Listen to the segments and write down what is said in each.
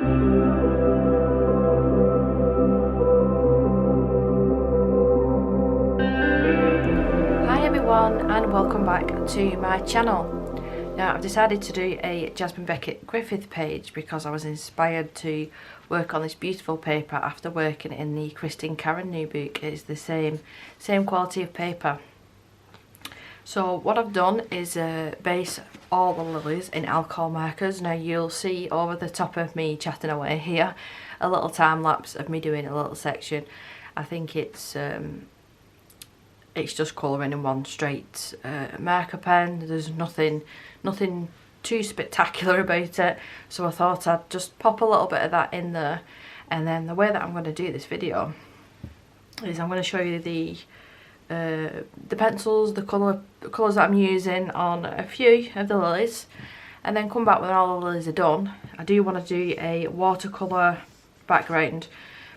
Hi everyone and welcome back to my channel. Now I've decided to do a Jasmine Becket-Griffith page because I was inspired to work on this beautiful paper after working in the Christine Karen new book. It's the same quality of paper. So what I've done is base all the lilies in alcohol markers. Now you'll see over the top of me chatting away here a little time lapse of me doing a little section. I think it's just colouring in one straight marker pen. There's nothing too spectacular about it, so I thought I'd just pop a little bit of that in there. And then the way that I'm going to do this video is I'm going to show you the pencils, the colours that I'm using on a few of the lilies, and then come back when all the lilies are done. I do want to do a watercolour background,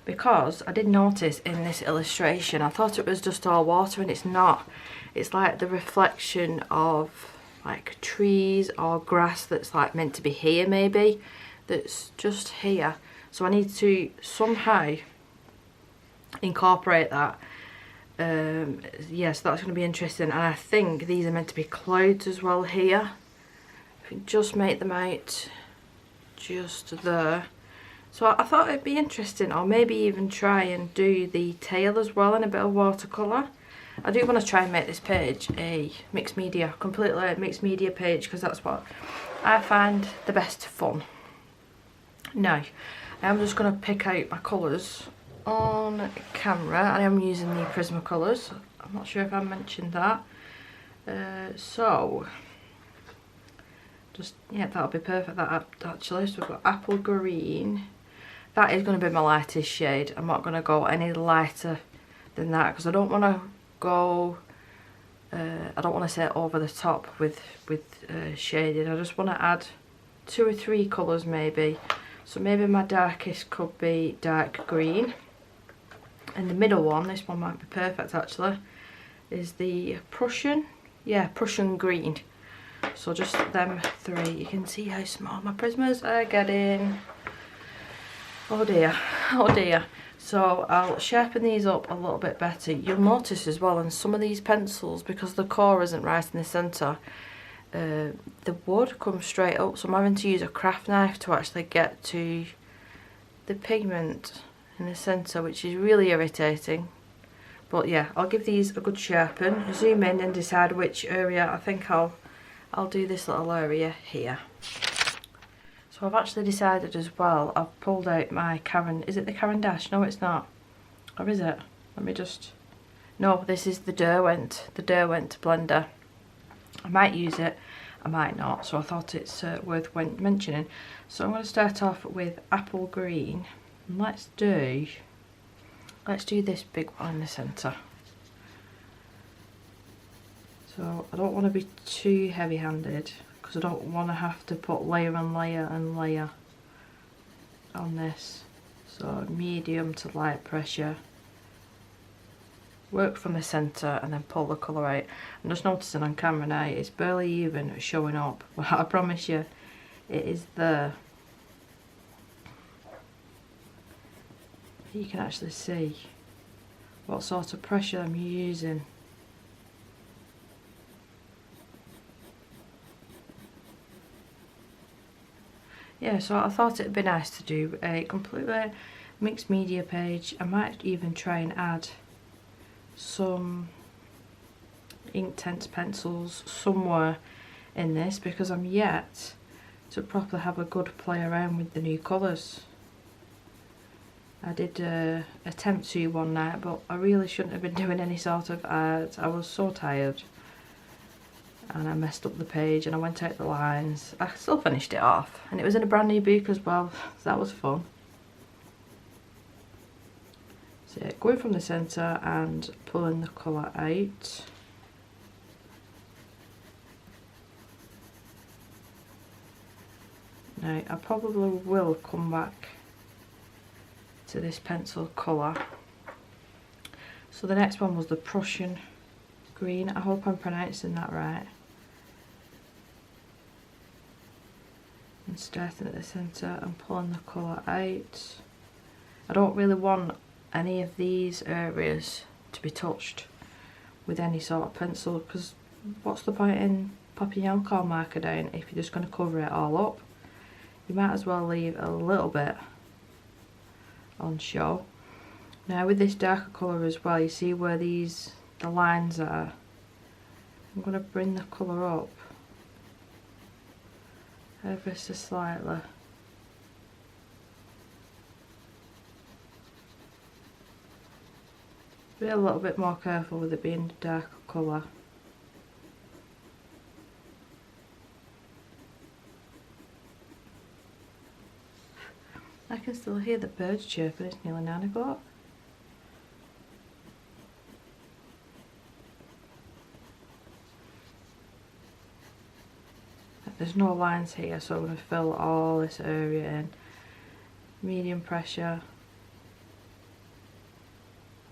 because I did notice in this illustration, I thought it was just all water and it's not. It's like the reflection of like trees or grass that's like meant to be here maybe, that's just here. So I need to somehow incorporate that. Yes, that's going to be interesting. And I think these are meant to be clouds as well here. If we just make them out just there. So I thought it'd be interesting, or maybe even try and do the tail as well in a bit of watercolour. I do want to try and make this page a mixed media, completely mixed media page, because that's what I find the best fun. Now, I'm just going to pick out my colours on camera. I am using the Prismacolors. I'm not sure if I mentioned that. So, just, yeah, that'll be perfect, that actually. So we've got apple green. That is going to be my lightest shade. I'm not going to go any lighter than that because I don't want to go, I don't want to say over the top with shading. I just want to add 2 or 3 colours maybe. So maybe my darkest could be dark green. And the middle one, this one might be perfect actually, is the Prussian green. So just them 3. You can see how small my prismas are getting. Oh dear, oh dear. So I'll sharpen these up a little bit better. You'll notice as well in some of these pencils, because the core isn't right in the centre, the wood comes straight up, so I'm having to use a craft knife to actually get to the pigment in the centre, which is really irritating. But yeah, I'll give these a good sharpen, zoom in and decide which area. I think I'll do this little area here. So I've actually decided as well, I've pulled out my Caran, is it the Caran d'Ache? No, it's not. Or is it? Let me just, no, this is the Derwent blender. I might use it, I might not, so I thought it's worth mentioning. So I'm going to start off with apple green, and let's do this big one in the centre. So I don't want to be too heavy-handed, because I don't want to have to put layer and layer and layer on this. So medium to light pressure, work from the centre and then pull the colour out. I'm just noticing on camera now it's barely even showing up, but I promise you it is there. You can actually see what sort of pressure I'm using. Yeah, so I thought it'd be nice to do a completely mixed media page. I might even try and add some Inktense pencils somewhere in this, because I'm yet to properly have a good play around with the new colours. I did attempt to one night, but I really shouldn't have been doing any sort of art. I was so tired. And I messed up the page and I went out the lines. I still finished it off, and it was in a brand new book as well, so that was fun. So yeah, going from the centre and pulling the colour out. Now I probably will come back to this pencil colour. So the next one was the Prussian green. I hope I'm pronouncing that right. and starting at the centre and pulling the colour out. I don't really want any of these areas to be touched with any sort of pencil, because what's the point in popping your alcohol marker down if you're just going to cover it all up? You might as well leave a little bit on show. Now with this darker colour as well, you see where the lines are. I'm going to bring the colour up ever so slightly. Be a little bit more careful with it being a darker colour. I can still hear the birds chirping, it's nearly 9 o'clock. There's no lines here, so I'm going to fill all this area in. Medium pressure.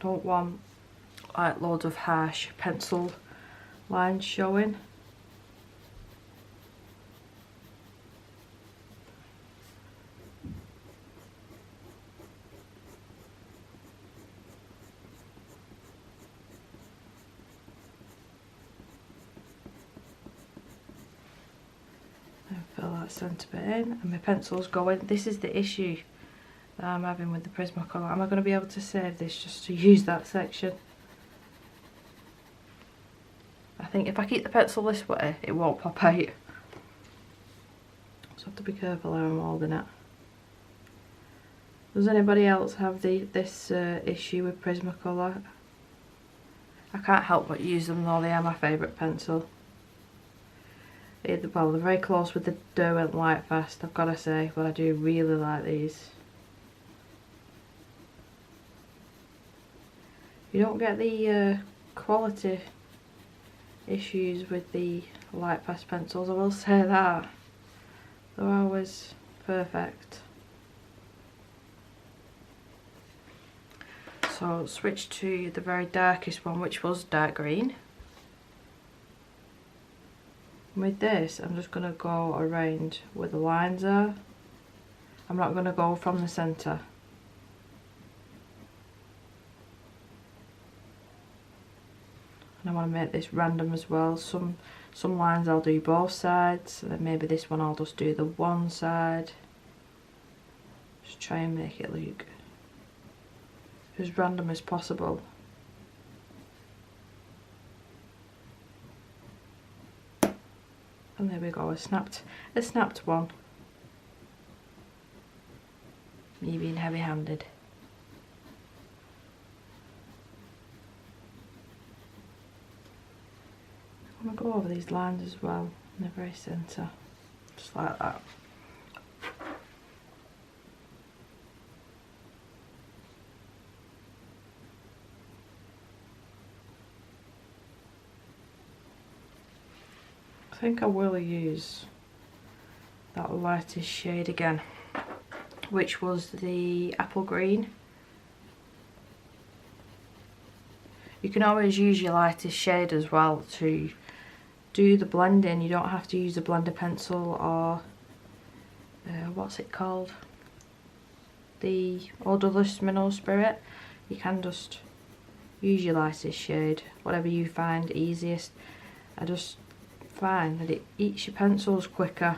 Don't want like loads of harsh pencil lines showing. Fill that centre bit in, and my pencil's going. This is the issue that I'm having with the Prismacolor. Am I going to be able to save this just to use that section? I think if I keep the pencil this way, it won't pop out. So I have to be careful how I'm holding it. Does anybody else have this issue with Prismacolor? I can't help but use them though, they are my favourite pencil. Well, they're very close with the Derwent Lightfast, I've got to say, but I do really like these. You don't get the quality issues with the Lightfast pencils, I will say that. They're always perfect. So switch to the very darkest one, which was dark green. With this, I'm just going to go around where the lines are. I'm not going to go from the centre. And I want to make this random as well. Some lines I'll do both sides, and then maybe this one I'll just do the one side. Just try and make it look as random as possible. And there we go, a snapped one. Me being heavy-handed. I'm going to go over these lines as well, in the very centre, just like that. I think I will use that lightest shade again, which was the apple green. You can always use your lightest shade as well to do the blending. You don't have to use a blender pencil or what's it called, the odorless mineral spirit. You can just use your lightest shade, whatever you find easiest. I just find that it eats your pencils quicker.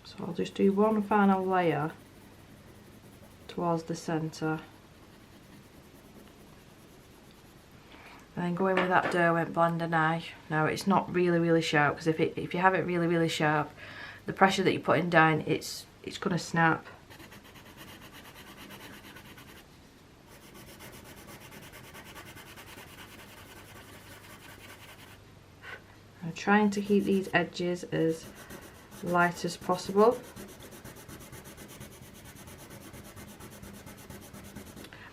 So I'll just do one final layer towards the centre, and then go in with that Derwent blender now. Now it's not really sharp, because if you have it really sharp, the pressure that you're putting down, it's going to snap. I'm trying to keep these edges as light as possible.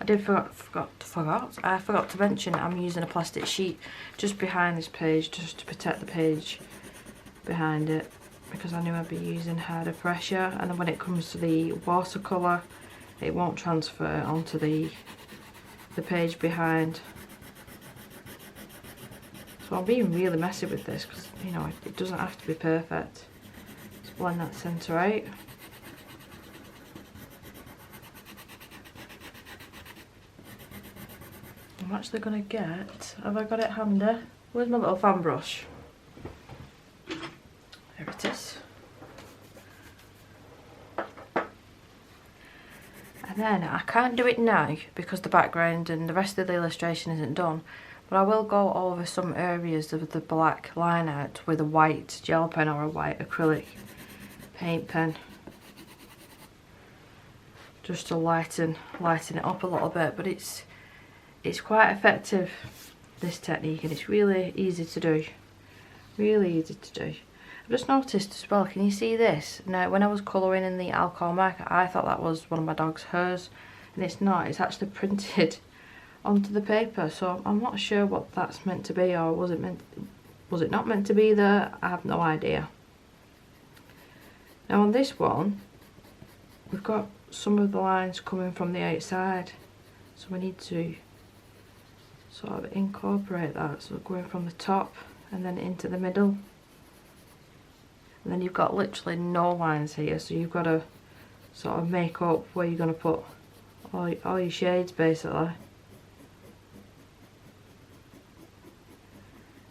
I forgot to mention I'm using a plastic sheet just behind this page, just to protect the page behind it, because I knew I'd be using harder pressure. And then when it comes to the watercolour, it won't transfer onto the page behind. So I'm being really messy with this because, you know, it doesn't have to be perfect. Let's blend that centre out. I'm actually going to get, have I got it handy? Where's my little fan brush? There it is. And then I can't do it now because the background and the rest of the illustration isn't done, but I will go over some areas of the black line out with a white gel pen or a white acrylic paint pen, just to lighten it up a little bit. But it's quite effective, this technique, and it's really easy to do. Really easy to do. I've just noticed as well, can you see this? Now, when I was colouring in the alcohol marker, I thought that was one of my dog's hairs, and it's not. It's actually printed onto the paper, so I'm not sure what that's meant to be, or was it not meant to be there? I have no idea. Now on this one, we've got some of the lines coming from the outside, so we need to sort of incorporate that, so going from the top and then into the middle. And then you've got literally no lines here, so you've got to sort of make up where you're going to put all your shades basically.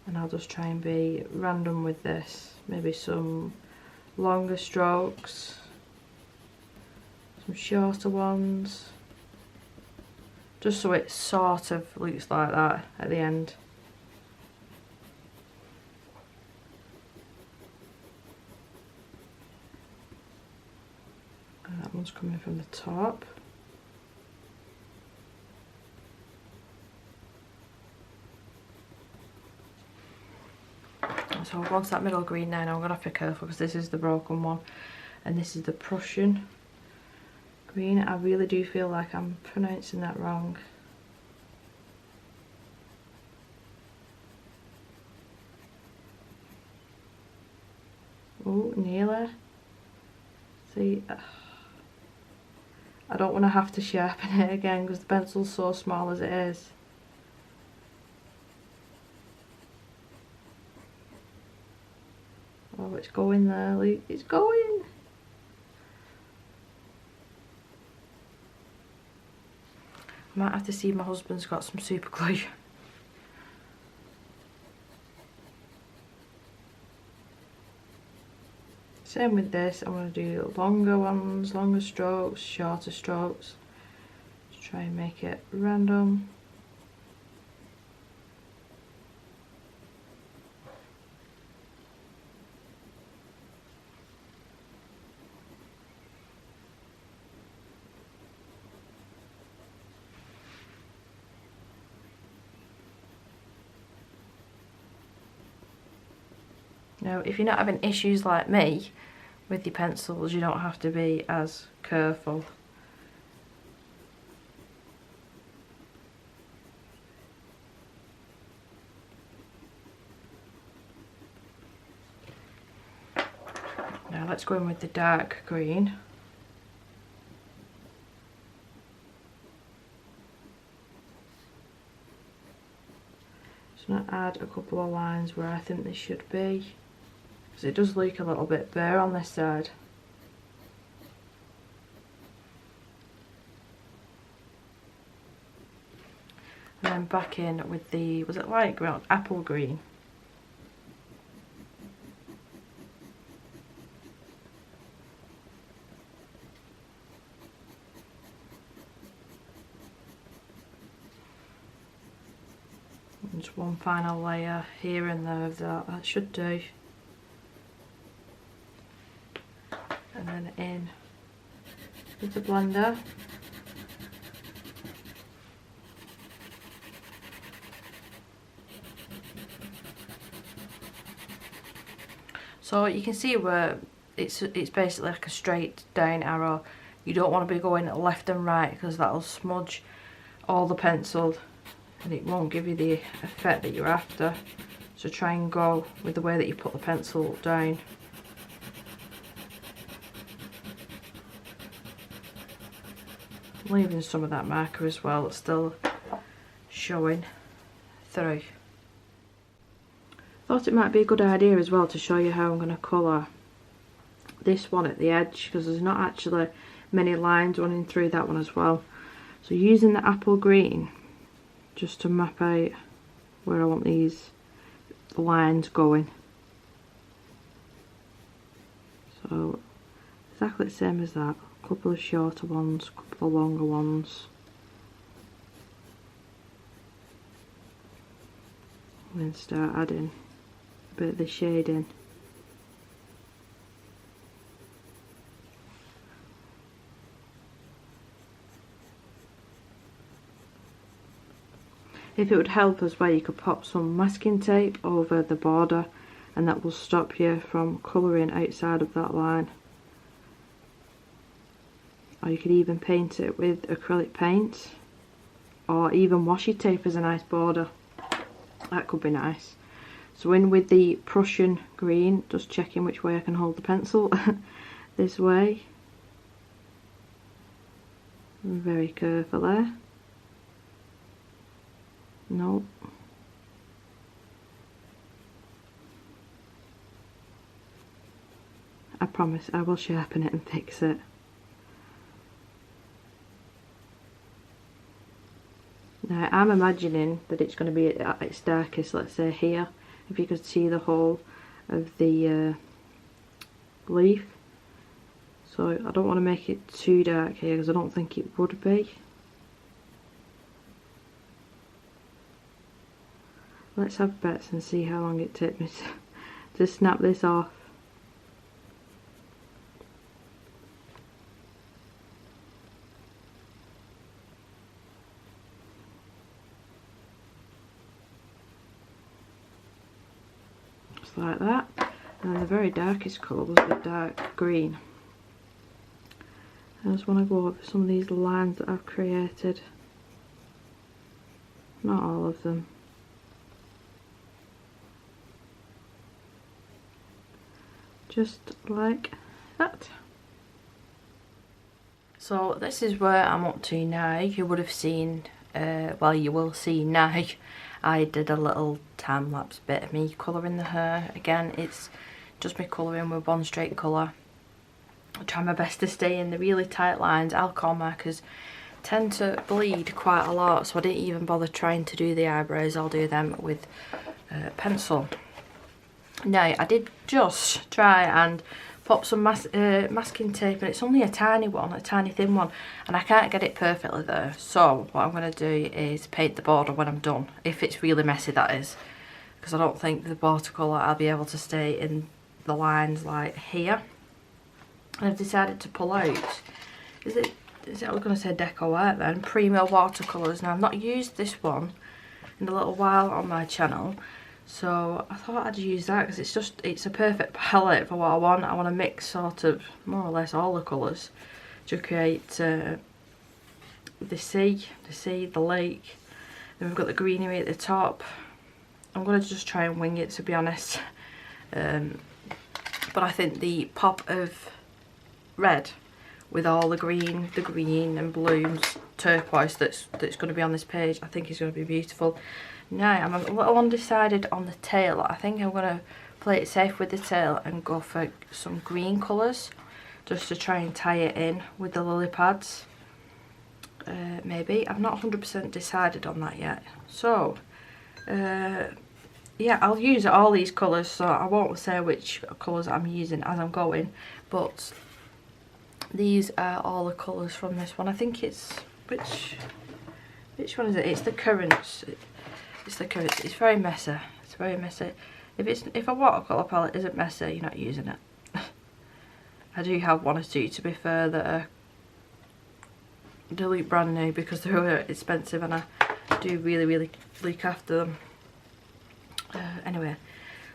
And I'll just try and be random with this, maybe some longer strokes, some shorter ones, just so it sort of looks like that at the end. And that one's coming from the top. So I'll go on to that middle green now, and I'm going to have to be careful because this is the broken one and this is the Prussian green. I really do feel like I'm pronouncing that wrong. Oh, nearly. See, I don't want to have to sharpen it again because the pencil's so small as it is. Oh, it's going there, Luke. It's going. I might have to see if my husband's got some super glue. Same with this. I'm going to do longer ones, longer strokes, shorter strokes, to try and make it random. Now, if you're not having issues like me with your pencils, you don't have to be as careful. Now let's go in with the dark green. Just going to add a couple of lines where I think they should be, because it does look a little bit bare on this side. And then back in with the, was it light green? Apple green. And just one final layer here and there of that should do. And then in with the blender. So you can see where it's basically like a straight down arrow. You don't want to be going left and right because that'll smudge all the pencil and it won't give you the effect that you're after. So try and go with the way that you put the pencil down. leaving some of that marker as well, it's still showing through. Thought it might be a good idea as well to show you how I'm going to colour this one at the edge, because there's not actually many lines running through that one as well. So using the apple green just to map out where I want these lines going. So exactly the same as that, a couple of shorter ones, a couple of longer ones. And then start adding a bit of the shading. If it would help as well, you could pop some masking tape over the border and that will stop you from colouring outside of that line. Or you could even paint it with acrylic paint, or even washi tape as a nice border. That could be nice. So in with the Prussian green, just checking which way I can hold the pencil. This way. Very careful there. No. I promise I will sharpen it and fix it. Now I'm imagining that it's going to be at its darkest, let's say here, if you could see the whole of the leaf. So I don't want to make it too dark here because I don't think it would be. Let's have bets and see how long it takes me to snap this off. Just like that. And the very darkest colour was the dark green. I just want to go over some of these lines that I've created. Not all of them. Just like that. So this is where I'm up to now. You would have seen, well, you will see now, I did a little time-lapse bit of me colouring the hair. Again, it's just me colouring with one straight colour. I try my best to stay in the really tight lines. Alcohol markers tend to bleed quite a lot, so I didn't even bother trying to do the eyebrows. I'll do them with pencil. Now, I did just try and pop some masking tape, and it's only a tiny one, a tiny thin one, and I can't get it perfectly there. So what I'm going to do is paint the border when I'm done, if it's really messy, that is, because I don't think the watercolour I'll be able to stay in the lines like here. And I've decided to pull out, is it I was going to say Deco Art then, Primo watercolours. Now I've not used this one in a little while on my channel, so I thought I'd use that because it's a perfect palette for what I want. I want to mix sort of more or less all the colours to create the sea, the lake. Then we've got the greenery at the top. I'm going to just try and wing it, to be honest. But I think the pop of red with all the green and blues, turquoise that's going to be on this page, I think is going to be beautiful. Now I'm a little undecided on the tail. I think I'm going to play it safe with the tail and go for some green colours just to try and tie it in with the lily pads. Maybe. I'm not 100% decided on that yet. So yeah, I'll use all these colours, so I won't say which colours I'm using as I'm going, but these are all the colours from this one. I think it's, which one is it? It's the Currants. It's the Currants. It's very messy. It's very messy. If a watercolour palette isn't messy, you're not using it. I do have one or two, to be fair, that are delete brand new because they're expensive, and I do really look after them. Anyway,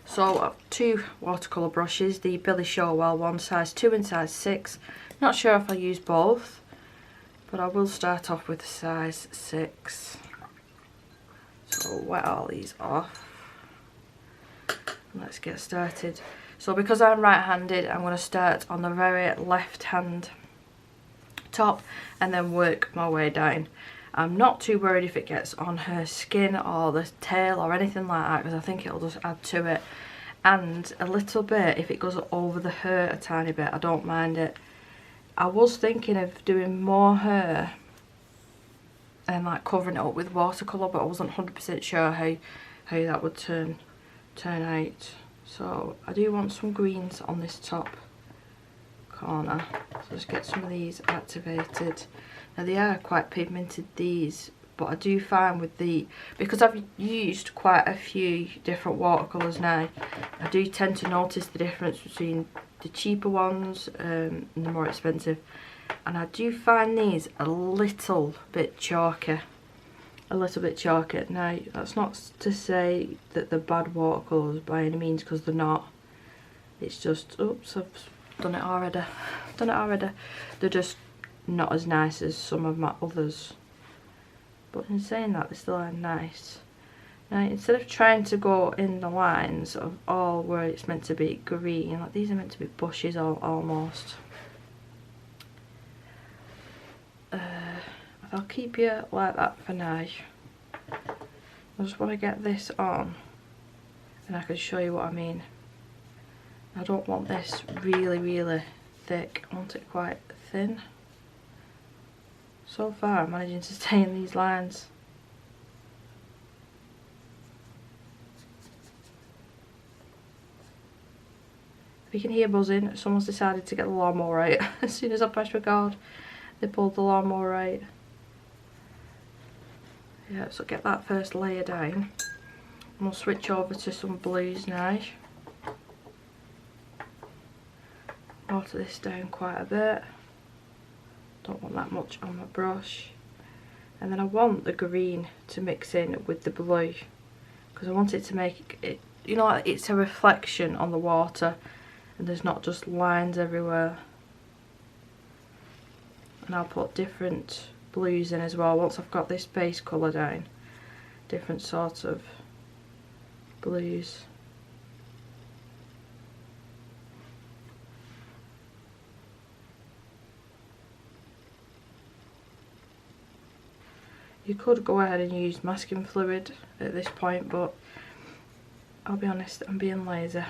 so two watercolour brushes, the Billy Showell one, size 2 and size 6. Not sure if I'll use both, but I will start off with size 6. So wet all these off. Let's get started. So because I'm right-handed, I'm going to start on the very left-hand top and then work my way down. I'm not too worried if it gets on her skin or the tail or anything like that, because I think it'll just add to it. And a little bit, if it goes over the hair a tiny bit, I don't mind it. I was thinking of doing more hair and like covering it up with watercolour, but I wasn't 100% sure how that would turn out. So I do want some greens on this top corner, so just get some of these activated. Now they are quite pigmented, these, but I do find with because I've used quite a few different watercolours now, I do tend to notice the difference between the cheaper ones and the more expensive, and I do find these a little bit chalky. Now that's not to say that they're bad watercolours by any means, because they're not. It's just, oops, I've done it already. They're just not as nice as some of my others, but in saying that, they still are nice. Now instead of trying to go in the lines of all where it's meant to be green, like these are meant to be bushes almost, I'll keep you like that for now. I just want to get this on and I can show you what I mean. I don't want this really thick, I want it quite thin. So far I'm managing to stay in these lines. If you can hear buzzing, someone's decided to get the lawnmower out. As soon as I press record, they pulled the lawnmower out. Yeah, so get that first layer down. And we'll switch over to some blues now. Water this down quite a bit. Don't want that much on my brush. And then I want the green to mix in with the blue, because I want it to make it, you know, it's a reflection on the water and there's not just lines everywhere. And I'll put different blues in as well once I've got this base colour down. Different sorts of blues. You could go ahead and use masking fluid at this point, but I'll be honest, I'm being lazy.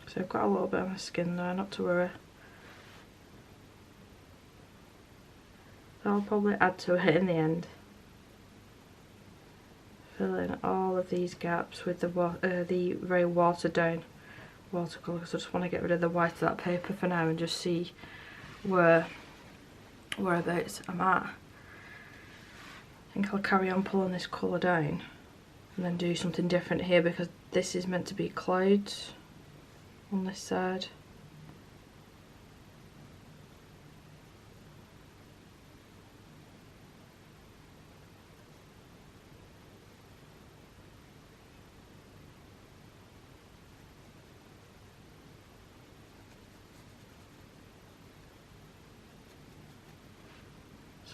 So I've got a little bit on my skin there, not to worry. I'll probably add to it in the end. Fill in all of these gaps with the very watered down watercolour, because I just want to get rid of the white of that paper for now and just see whereabouts I'm at. I think I'll carry on pulling this colour down and then do something different here, because this is meant to be clouds on this side.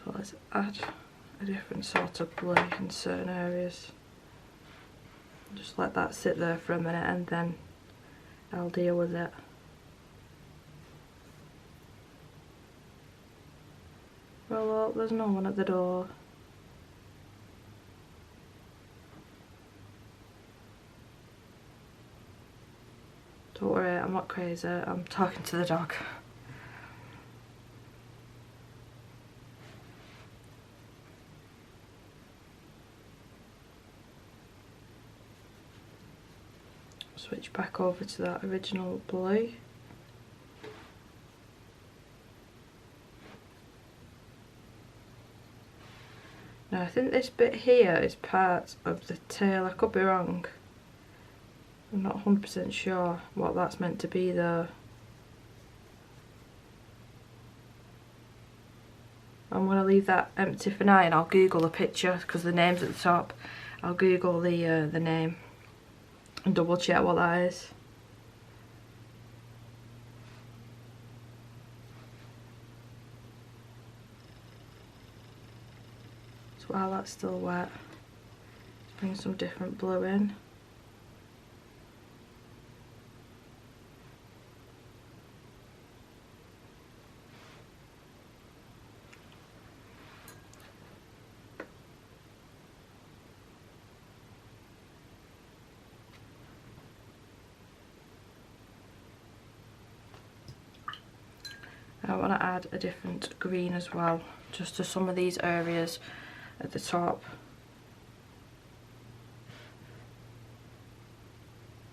So let's add a different sort of blue in certain areas. Just let that sit there for a minute and then I'll deal with it. Well, look, there's no one at the door. Don't worry, I'm not crazy, I'm talking to the dog. Switch back over to that original blue. Now I think this bit here is part of the tail, I could be wrong. I'm not 100% sure what that's meant to be though. I'm going to leave that empty for now and I'll Google the picture, because the name's at the top. I'll Google the name and double check what that is. while that's still wet, bring some different blue in. I want to add a different green as well, just to some of these areas at the top.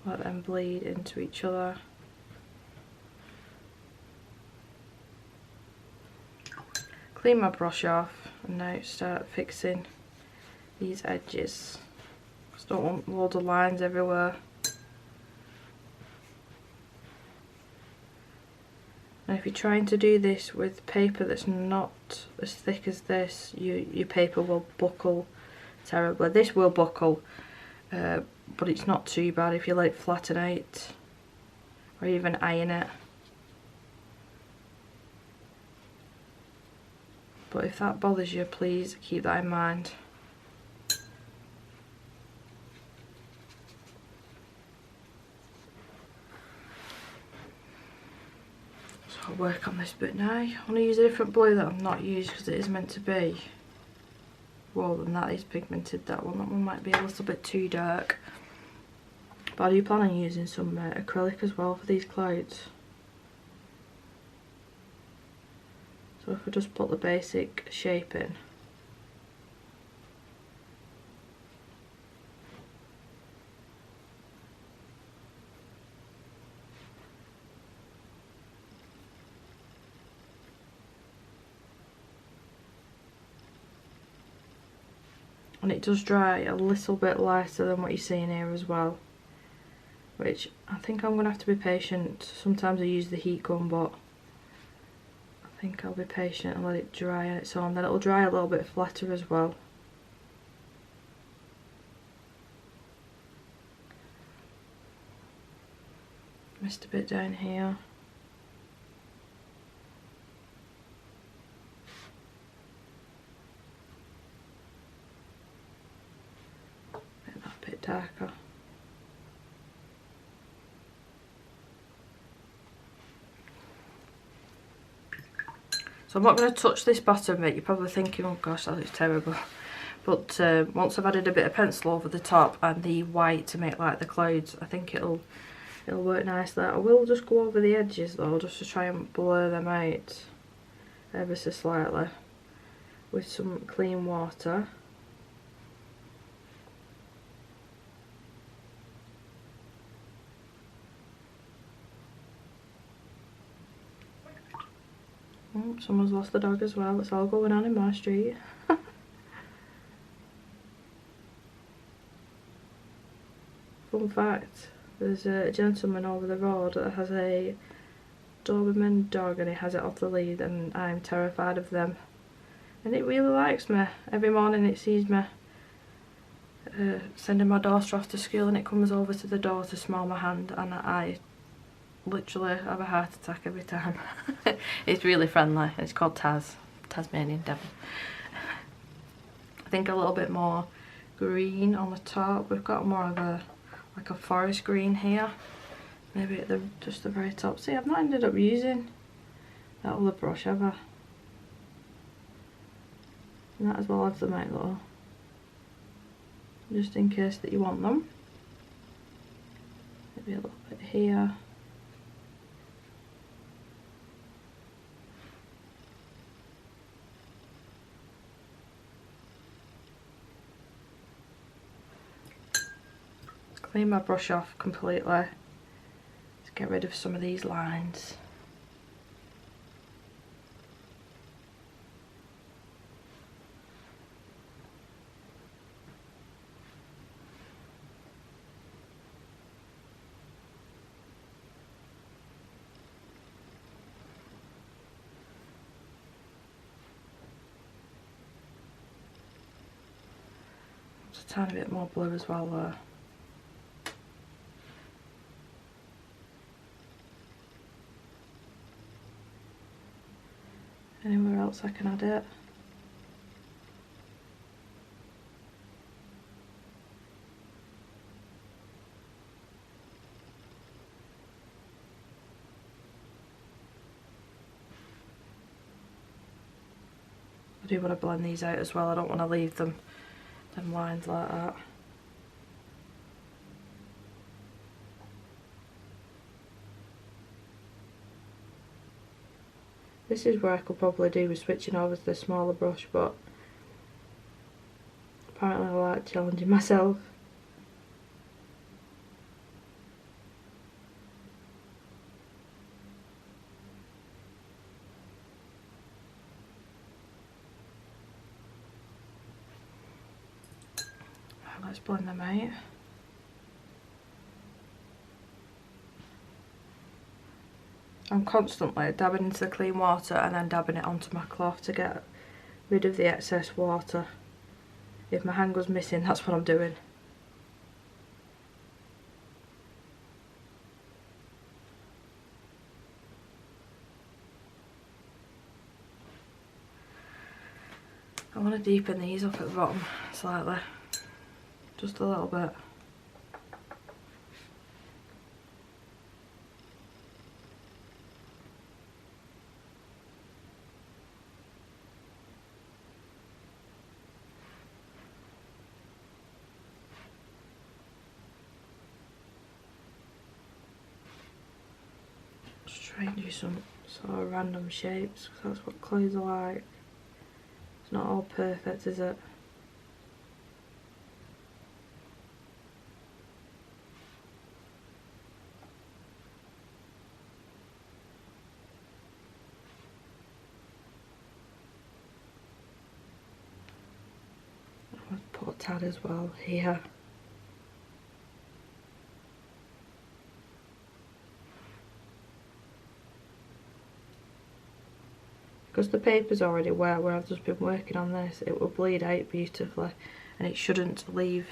Let them bleed into each other. Clean my brush off and now start fixing these edges. Just don't want loads of lines everywhere. And if you're trying to do this with paper that's not as thick as this, your paper will buckle terribly. This will buckle, but it's not too bad if you like flatten out or even iron it. But if that bothers you, please keep that in mind. I'll work on this bit now. I want to use a different blue that I've not used because it is meant to be more than that. Is pigmented, that one might be a little bit too dark. But I do plan on using some acrylic as well for these clouds. So if we just put the basic shape in. And it does dry a little bit lighter than what you're seeing here as well, which I think I'm going to have to be patient. Sometimes I use the heat gun, but I think I'll be patient and let it dry on its own. Then it'll dry a little bit flatter as well. Missed a bit down here. Darker. So I'm not going to touch this bottom bit. You're probably thinking, oh gosh, that looks terrible. But once I've added a bit of pencil over the top and the white to make like the clouds, I think it'll work nicely. I will just go over the edges though, just to try and blur them out ever so slightly with some clean water. Oh, someone's lost the dog as well. It's all going on in my street. Fun fact, there's a gentleman over the road that has a Doberman dog and he has it off the lead, and I'm terrified of them. And it really likes me. Every morning it sees me sending my daughter off to school and it comes over to the door to smell my hand, and I literally have a heart attack every time. It's really friendly. It's called Tasmanian Devil. I think a little bit more green on the top. We've got more of a like a forest green here. Maybe at just the very top. See, I've not ended up using that other brush, have I? Might as well have them out though, just in case that you want them. Maybe a little bit here. Clean my brush off completely. Let's get rid of some of these lines. Just a tiny bit more blue as well there. Anywhere else I can add it. I do want to blend these out as well. I don't want to leave them lines like that. This is where I could probably do with switching over to the smaller brush, but apparently I like challenging myself. Let's blend them out. I'm constantly dabbing into the clean water and then dabbing it onto my cloth to get rid of the excess water. If my hand goes missing, that's what I'm doing. I want to deepen these up at the bottom slightly, just a little bit. Just try and do some sort of random shapes, because that's what clays are like. It's not all perfect, is it? I'm going to put a tad as well here. Because the paper's already wet where I've just been working on this, it will bleed out beautifully and it shouldn't leave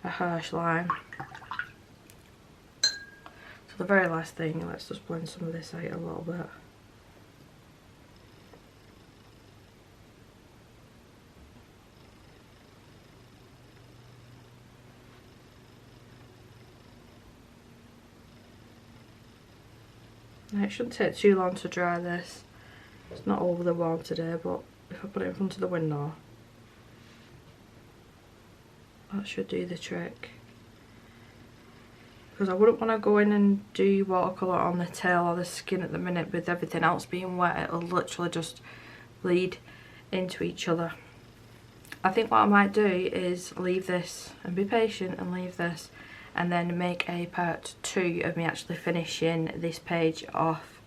a harsh line. So the very last thing, let's just blend some of this out a little bit. Now it shouldn't take too long to dry this. It's not over the wall today, but if I put it in front of the window, that should do the trick. Because I wouldn't want to go in and do watercolour on the tail or the skin at the minute with everything else being wet. It'll literally just bleed into each other. I think what I might do is leave this and be patient and leave this and then make a part 2 of me actually finishing this page off.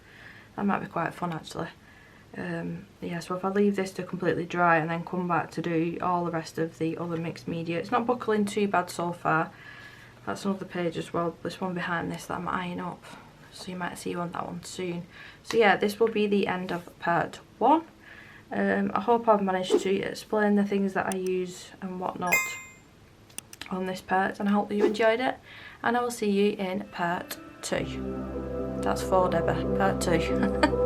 That might be quite fun actually. Yeah, so if I leave this to completely dry and then come back to do all the rest of the other mixed media, it's not buckling too bad so far. That's another page as well, this one behind this that I'm eyeing up, so you might see on that one soon. So yeah, this will be the end of part 1. I hope I've managed to explain the things that I use and whatnot on this part, and I hope that you enjoyed it, and I will see you in part 2. That's 4, Deborah, part 2.